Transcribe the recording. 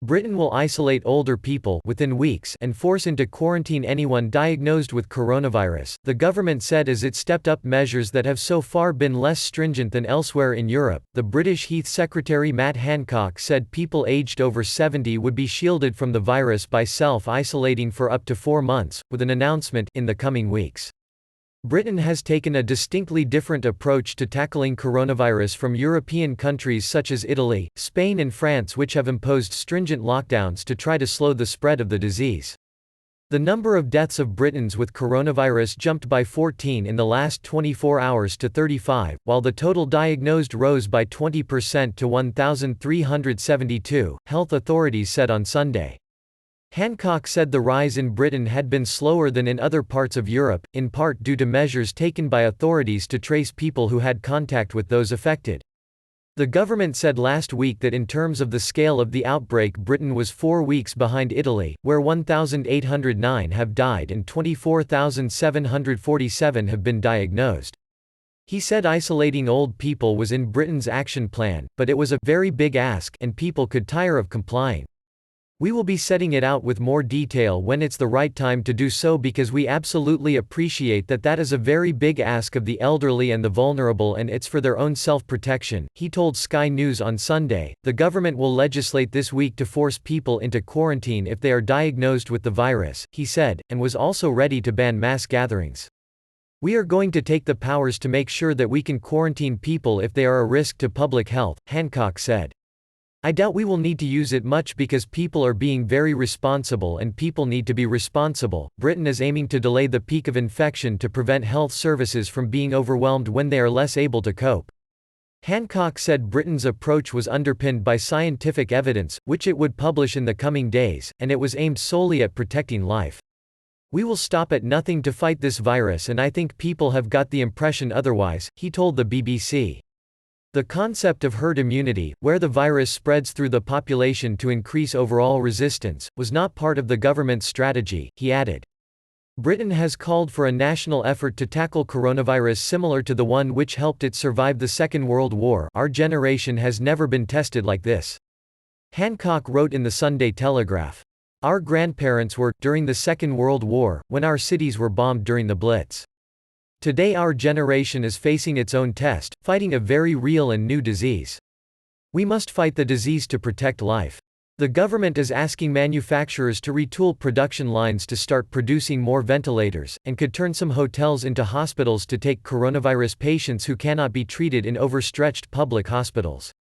Britain will isolate older people within weeks and force into quarantine anyone diagnosed with coronavirus, the government said as it stepped up measures that have so far been less stringent than elsewhere in Europe. The British Health Secretary Matt Hancock said people aged over 70 would be shielded from the virus by self-isolating for up to 4 months, with an announcement in the coming weeks. Britain has taken a distinctly different approach to tackling coronavirus from European countries such as Italy, Spain and France, which have imposed stringent lockdowns to try to slow the spread of the disease. The number of deaths of Britons with coronavirus jumped by 14 in the last 24 hours to 35, while the total diagnosed rose by 20% to 1,372, health authorities said on Sunday. Hancock said the rise in Britain had been slower than in other parts of Europe, in part due to measures taken by authorities to trace people who had contact with those affected. The government said last week that in terms of the scale of the outbreak, Britain was 4 weeks behind Italy, where 1,809 have died and 24,747 have been diagnosed. He said isolating old people was in Britain's action plan, but it was a very big ask and people could tire of complying. We will be setting it out with more detail when it's the right time to do so because we absolutely appreciate that that is a very big ask of the elderly and the vulnerable and it's for their own self-protection, he told Sky News on Sunday. The government will legislate this week to force people into quarantine if they are diagnosed with the virus, he said, and was also ready to ban mass gatherings. We are going to take the powers to make sure that we can quarantine people if they are a risk to public health, Hancock said. I doubt we will need to use it much because people are being very responsible and people need to be responsible. Britain is aiming to delay the peak of infection to prevent health services from being overwhelmed when they are less able to cope. Hancock said Britain's approach was underpinned by scientific evidence, which it would publish in the coming days, and it was aimed solely at protecting life. We will stop at nothing to fight this virus and I think people have got the impression otherwise, he told the BBC. The concept of herd immunity, where the virus spreads through the population to increase overall resistance, was not part of the government's strategy, he added. Britain has called for a national effort to tackle coronavirus similar to the one which helped it survive the Second World War. Our generation has never been tested like this. Hancock wrote in the Sunday Telegraph. Our grandparents were, during the Second World War, when our cities were bombed during the Blitz. Today our generation is facing its own test, fighting a very real and new disease. We must fight the disease to protect life. The government is asking manufacturers to retool production lines to start producing more ventilators, and could turn some hotels into hospitals to take coronavirus patients who cannot be treated in overstretched public hospitals.